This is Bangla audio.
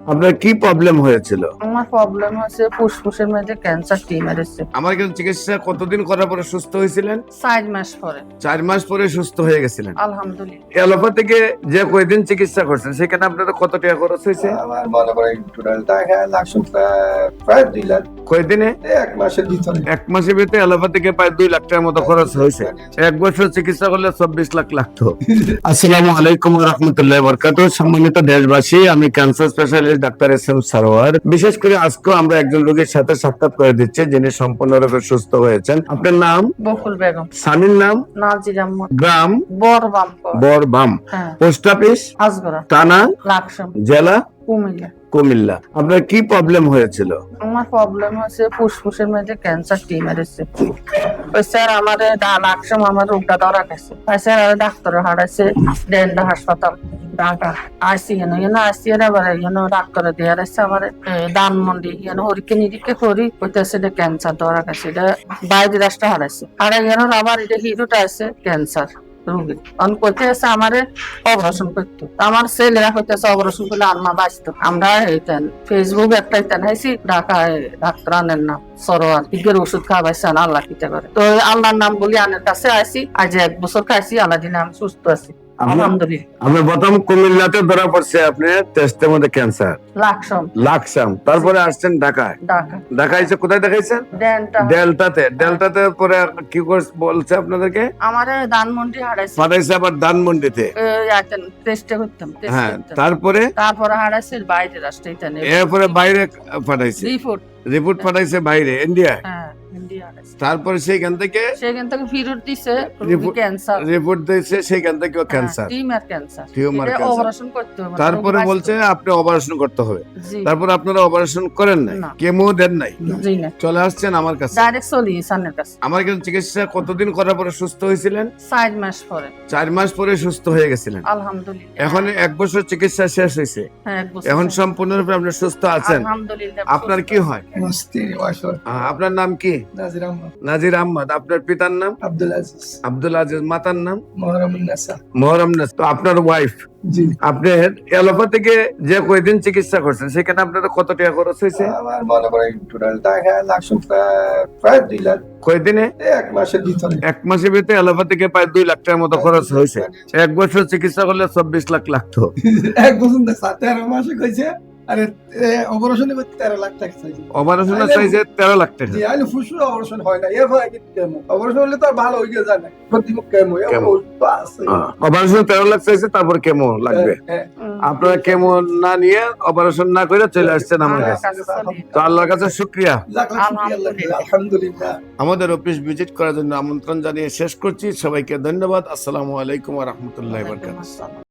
আপনার কি প্রবলেম হয়েছিল? আমার প্রবলেম হচ্ছে ফুসফুসের মধ্যে ক্যান্সার টিউমার এসেছে। আমার কাছে চিকিৎসা কতদিন করার পরে সুস্থ হয়েছিলেন? 4 মাস পরে 4 মাস পরে সুস্থ হয়ে গেছিলেন। আলহামদুলিল্লাহ। অ্যালোপ্যাথিকে যে কয়দিন চিকিৎসা করছেন সেখানে আপনাদের কত টাকা খরচ হয়েছে? আমার মনে করেন টোটাল টাকা লাগছে প্রায় 2 লাখ। কয়দিনে? 1 মাসের ভিতরে। 1 মাসের ভিতরে অ্যালোপ্যাথিকে প্রায় 2 লাখ টাকার মতো খরচ হয়েছে। 1 বছর চিকিৎসা করলে 24 লাখ লাগতো। আসসালামু আলাইকুম ওয়া রাহমাতুল্লাহি ওয়া বারাকাতুহু। সম্মানিত দেশবাসী, আমি cancer specialist doctor SM. Sarwar. বিশেষ করে আজকে আমরা একজন রোগীর সাথে সাক্ষাৎ করে দিচ্ছি যিনি সম্পূর্ণরূপে সুস্থ হয়েছেন। আপনার নাম? বকুল বেগম। স্বামীর নাম? নাজির আহমদ। গ্রাম? বরবামপুর। বরবাম। হ্যাঁ। Post office? আজগরা। থানা? লাকসাম। জেলা? কুমিল্লা। কুমিল্লা। আপনার কি প্রবলেম হয়েছিল? আমার প্রবলেম হচ্ছে ফুসফুসের মধ্যে ক্যান্সার টিউমার এসেছে। ওই স্যার আমারে লাকসাম আমার রোগটা ধরা গেছে। স্যার ডাক্তার হারাইছে ডেন্টা হাসপাতাল ঢাকা আইসি আইসি ডাক্তার দিয়ে আসছে আমার ধানমন্ডি হরিকে নিরিখে করি কইতেছে এটা ক্যান্সার ধরা গেছে। এটা বাইরে রাষ্ট্র হারাইছে হারাই আবার এটা হিরোটা আছে ক্যান্সার রোগী কইতে আছে আমারে অপারেশন করতো। আমার ছেলেরা কইতেছে অপারেশন করলে আম্মা বাঁচতো। আমরা ফেসবুক একটা হাইছি ঢাকায় ডাক্তার আনেন না সরোয়ার ইগের ওষুধ খাওয়াইছেন আল্লাহ কিতে করে। তো আল্লাহর নাম বলি আনের কাছে আইসি আজ 1 বছর খাইছি আল্লাহ দিনে আমি সুস্থ আছি আলহামদুলিল্লাহ। আপনার প্রথম কুমিল্লাতে ধরা পড়ছে আপনার টেস্টের মধ্যে ক্যান্সার লাকসাম, তারপরে আসছেন ঢাকায়। ঢাকায় এসে কোথায় দেখাইছেন? ডেল্টাতে পরে কি বলছে আপনাদেরকে? আমারে ধানমন্ডি হারাইছে পাঠাইছে আবার ধানমন্ডিতে। টেস্টে করতাম হ্যাঁ, তারপরে হারাইছে বাইরে রাষ্ট্রে এরপরে বাইরে পাঠাইছে রিপোর্ট পাঠাইছে বাইরে ইন্ডিয়া। হ্যাঁ ইন্ডিয়া হারাইছে। তারপরে সেখান থেকে ফেরত দিছে ক্যান্সার রিপোর্ট দিয়েছে সেখান থেকে ক্যান্সার টিউমার অপারেশন করতে হবে। তারপরে বলছে আপনি অপারেশন করতে হবে। জি। তারপর আপনারা অপারেশন করেন নাই, না। কেমো দেন নাই, জি না চলে আসছেন আমার কাছে। ডাইরেক্ট চলি সানের কাছে। আমার কাছে চিকিৎসা কতদিন করার পরে সুস্থ হয়েছিলেন? 4 মাস পরে 4 মাস পরে সুস্থ হয়ে গেছিলেন। আলহামদুলিল্লাহ। এখন 1 বছর চিকিৎসা শেষ হয়েছে, হ্যাঁ 1 বছর এখন সম্পূর্ণরূপে আপনি সুস্থ আছেন। আলহামদুলিল্লাহ। আপনার কি হয়? আমার স্ত্রী ওয়াইফ আপনার নাম কি? নাজির আহমদ। নাজির আহমদ। আপনার পিতার নাম? আব্দুল আজিজ। আব্দুল আজিজ। মাতার নাম? মোহরমুন নাসা। মোহরম নাস। তো আপনার ওয়াইফ জি। আপনার অ্যালোপ্যাথিকে যে কয়দিন চিকিৎসা করছেন সেখানে আপনাদের কত টাকা খরচ হয়েছে? আমার মনে করেন টোটাল টাকা লাগছে প্রায় 2 লাখ। কয়দিনে? 1 মাসের ভিতরে। 1 মাসের ভিতরে অ্যালোপ্যাথিকে প্রায় 2 লাখ টাকার মতো খরচ হয়েছে। 1 বছর চিকিৎসা করলে 24 লাখ লাগতো। 1 বছর না 13 মাসে কইছে। আরে অপারেশনে করতে 13 লাখ টাকা চাইছে। অপারেশনের চাইছে 13 লাখ টাকা। জি, আইলে ফুসফুস অপারেশন হয় না। এরপর কি কেমো? অপারেশন হলে তো আর ভালো হয়ে যায় না। প্রতিমুখ কেমো আছে। অপারেশন 13 লাখ চাইছে, তারপর কেমো লাগবে। আপনারা কেমো না নিয়ে অপারেশন না করে চলে আসছেন আমার কাছে। তো আল্লাহর কাছে শুকরিয়া। আলহামদুলিল্লাহ। আমাদের অফিস ভিজিট করার জন্য আমন্ত্রণ জানিয়ে শেষ করছি। সবাইকে ধন্যবাদ। আসসালামু আলাইকুম ওয়া রাহমাতুল্লাহি ওয়া বারাকাতুহু।